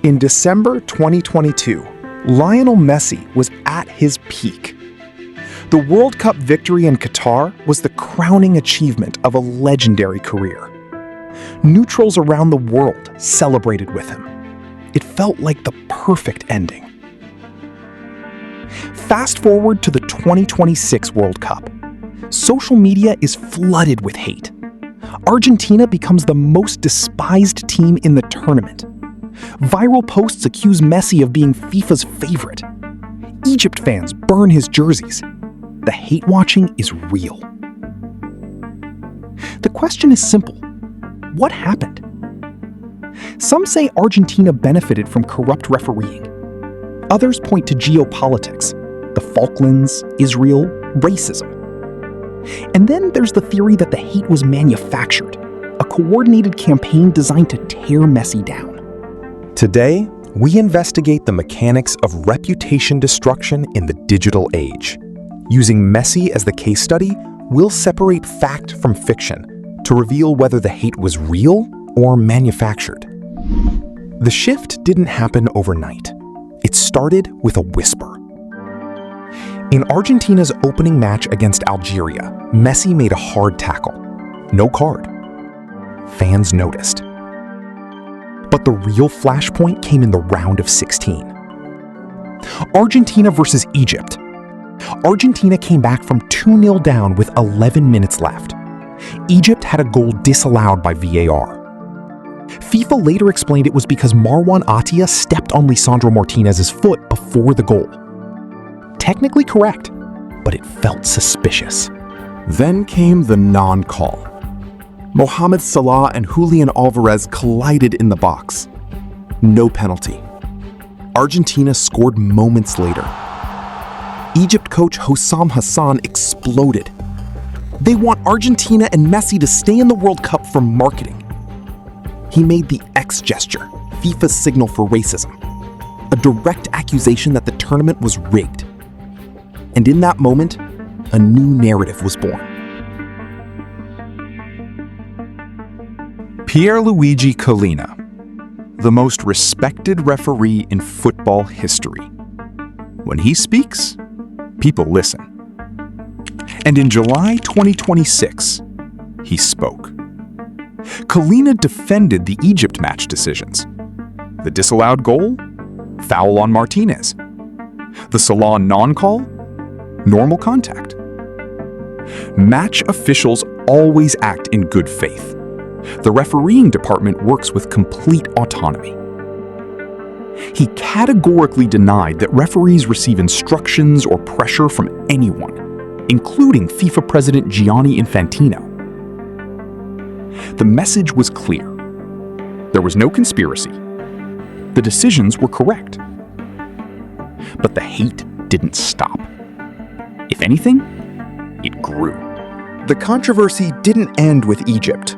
In December 2022, Lionel Messi was at his peak. The World Cup victory in Qatar was the crowning achievement of a legendary career. Neutrals around the world celebrated with him. It felt like the perfect ending. Fast forward to the 2026 World Cup. Social media is flooded with hate. Argentina becomes the most despised team in the tournament. Viral posts accuse Messi of being FIFA's favorite. Egypt fans burn his jerseys. The hate watching is real. The question is simple. What happened? Some say Argentina benefited from corrupt refereeing. Others point to geopolitics, the Falklands, Israel, racism. And then there's the theory that the hate was manufactured, a coordinated campaign designed to tear Messi down. Today, we investigate the mechanics of reputation destruction in the digital age. Using Messi as the case study, we'll separate fact from fiction to reveal whether the hate was real or manufactured. The shift didn't happen overnight. It started with a whisper. In Argentina's opening match against Algeria, Messi made a hard tackle. No card. Fans noticed. But the real flashpoint came in the round of 16. Argentina versus Egypt. Argentina came back from 2-0 down with 11 minutes left. Egypt had a goal disallowed by VAR. FIFA later explained it was because Marwan Attia stepped on Lisandro Martinez's foot before the goal. Technically correct, but it felt suspicious. Then came the non-call. Mohamed Salah and Julian Alvarez collided in the box. No penalty. Argentina scored moments later. Egypt coach Hossam Hassan exploded. They want Argentina and Messi to stay in the World Cup for marketing. He made the X gesture, FIFA's signal for racism, a direct accusation that the tournament was rigged. And in that moment, a new narrative was born. Pierluigi Collina, the most respected referee in football history. When he speaks, people listen. And in July 2026, he spoke. Collina defended the Egypt match decisions. The disallowed goal? Foul on Martinez. The Salah non-call? Normal contact. Match officials always act in good faith. The refereeing department works with complete autonomy. He categorically denied that referees receive instructions or pressure from anyone, including FIFA President Gianni Infantino. The message was clear. There was no conspiracy. The decisions were correct. But the hate didn't stop. If anything, it grew. The controversy didn't end with Egypt.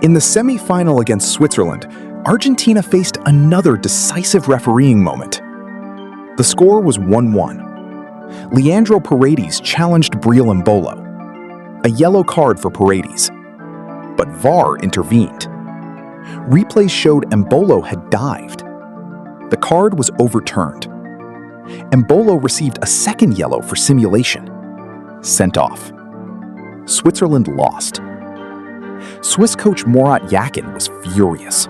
In the semi-final against Switzerland, Argentina faced another decisive refereeing moment. The score was 1-1. Leandro Paredes challenged Breel Embolo. A yellow card for Paredes. But VAR intervened. Replays showed Embolo had dived. The card was overturned. Embolo received a second yellow for simulation. Sent off. Switzerland lost. Swiss coach Murat Yakin was furious.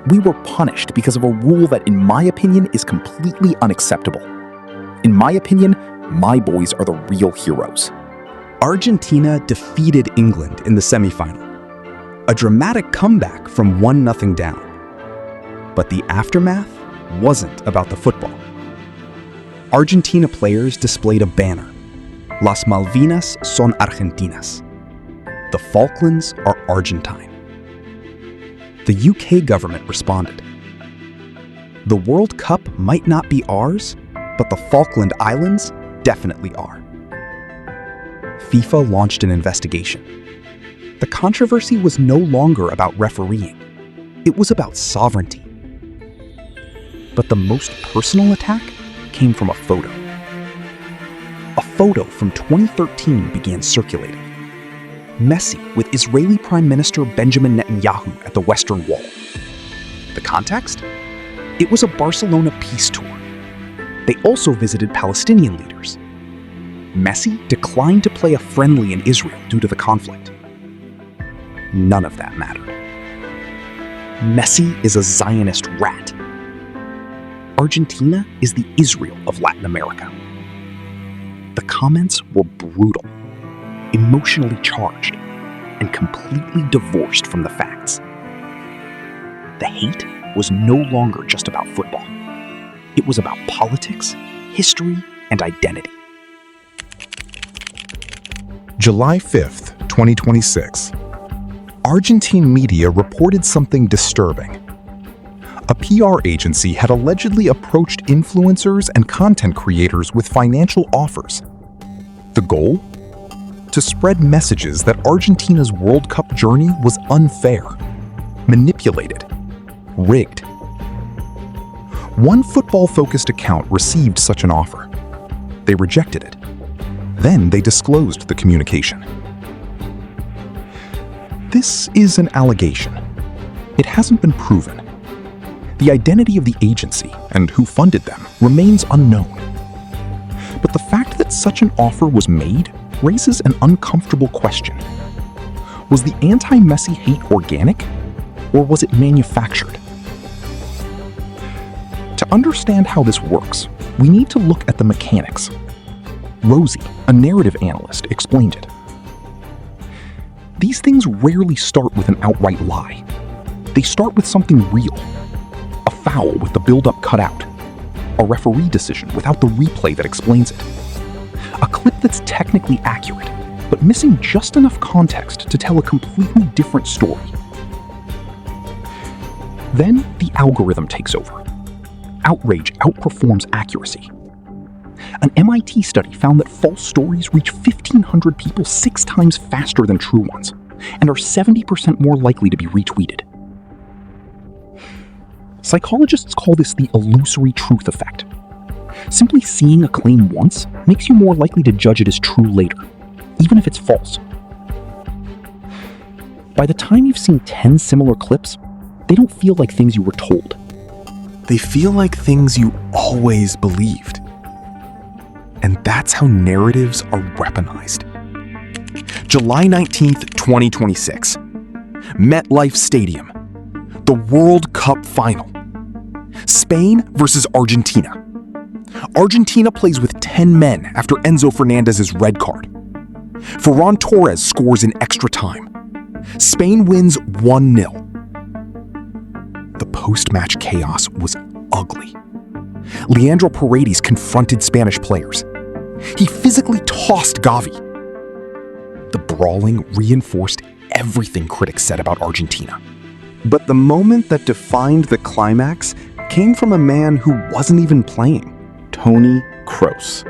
We were punished because of a rule that, in my opinion, is completely unacceptable. In my opinion, my boys are the real heroes. Argentina defeated England in the semifinal. A dramatic comeback from 1-0 down. But the aftermath wasn't about the football. Argentina players displayed a banner. Las Malvinas son Argentinas. The Falklands are Argentine. The UK government responded. The World Cup might not be ours, but the Falkland Islands definitely are. FIFA launched an investigation. The controversy was no longer about refereeing. It was about sovereignty. But the most personal attack came from a photo. A photo from 2013 began circulating. Messi with Israeli Prime Minister Benjamin Netanyahu at the Western Wall. The context? It was a Barcelona peace tour. They also visited Palestinian leaders. Messi declined to play a friendly in Israel due to the conflict. None of that mattered. Messi is a Zionist rat. Argentina is the Israel of Latin America. The comments were brutal, emotionally charged, and completely divorced from the facts. The hate was no longer just about football. It was about politics, history, and identity. July 5th, 2026. Argentine media reported something disturbing. A PR agency had allegedly approached influencers and content creators with financial offers. The goal? To spread messages that Argentina's World Cup journey was unfair, manipulated, rigged. One football-focused account received such an offer. They rejected it. Then they disclosed the communication. This is an allegation. It hasn't been proven. The identity of the agency and who funded them remains unknown. But the fact that such an offer was made raises an uncomfortable question. Was the anti-Messi hate organic, or was it manufactured? To understand how this works, we need to look at the mechanics. Rosie, a narrative analyst, explained it. These things rarely start with an outright lie. They start with something real. A foul with the build-up cut out. A referee decision without the replay that explains it. A clip that's technically accurate, but missing just enough context to tell a completely different story. Then the algorithm takes over. Outrage outperforms accuracy. An MIT study found that false stories reach 1,500 people 6 times faster than true ones, and are 70% more likely to be retweeted. Psychologists call this the illusory truth effect. Simply seeing a claim once makes you more likely to judge it as true later, even if it's false. By the time you've seen 10 similar clips, they don't feel like things you were told. They feel like things you always believed. And that's how narratives are weaponized. July 19th, 2026. MetLife Stadium. The World Cup Final. Spain versus Argentina. Argentina plays with 10 men after Enzo Fernandez's red card. Ferran Torres scores in extra time. Spain wins 1-0. The post-match chaos was ugly. Leandro Paredes confronted Spanish players. He physically tossed Gavi. The brawling reinforced everything critics said about Argentina. But the moment that defined the climax came from a man who wasn't even playing. Toni Kroos,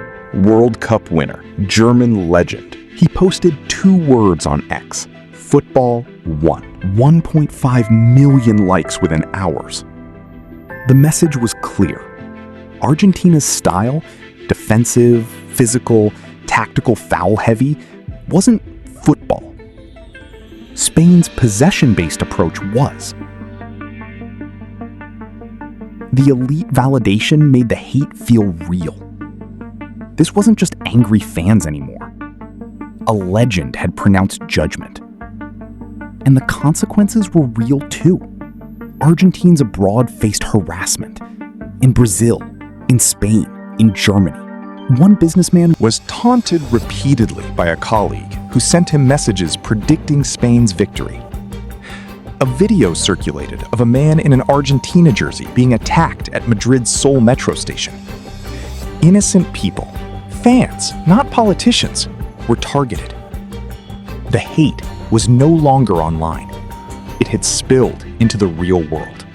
World Cup winner, German legend. He posted 2 words on X: football won. 1.5 million likes within hours. The message was clear. Argentina's style, defensive, physical, tactical, foul-heavy, wasn't football. Spain's possession-based approach was. The elite validation made the hate feel real. This wasn't just angry fans anymore. A legend had pronounced judgment. And the consequences were real too. Argentines abroad faced harassment. In Brazil, in Spain, in Germany. One businessman Was taunted repeatedly by a colleague who sent him messages predicting Spain's victory. A video circulated of a man in an Argentina jersey being attacked at Madrid's Sol metro station. Innocent people, fans, not politicians, were targeted. The hate was no longer online. It had spilled into the real world.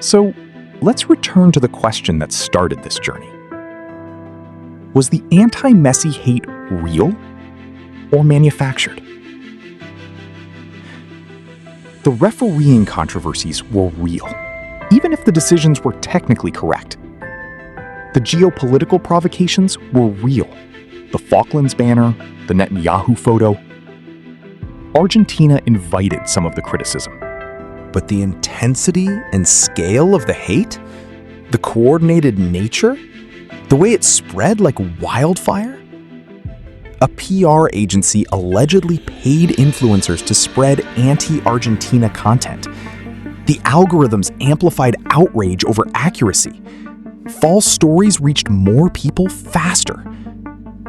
So, let's return to the question that started this journey. Was the anti-Messi hate real or manufactured? The refereeing controversies were real, even if the decisions were technically correct. The geopolitical provocations were real. The Falklands banner, the Netanyahu photo. Argentina invited some of the criticism. But the intensity and scale of the hate The coordinated nature? The way it spread like wildfire? A PR agency allegedly paid influencers to spread anti-Argentina content. The algorithms amplified outrage over accuracy. False stories reached more people faster.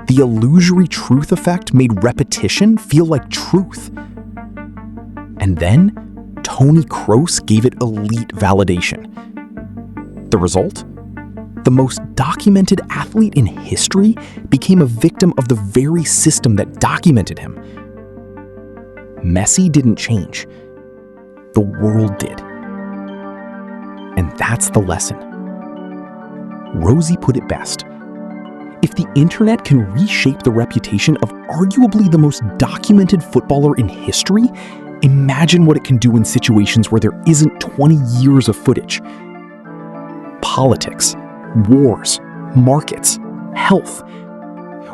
The illusory truth effect made repetition feel like truth. And then, Toni Kroos gave it elite validation. The result? The most documented athlete in history became a victim of the very system that documented him. Messi didn't change. The world did. And that's the lesson. Rosie put it best. If the internet can reshape the reputation of arguably the most documented footballer in history, imagine what it can do in situations where there isn't 20 years of footage. Politics, wars, markets, health.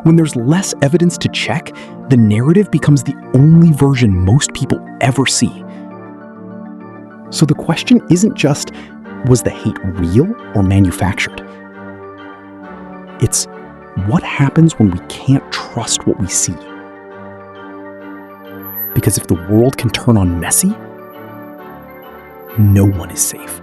When there's less evidence to check, the narrative becomes the only version most people ever see. So the question isn't just, was the hate real or manufactured? It's, what happens when we can't trust what we see? Because if the world can turn on Messi, no one is safe.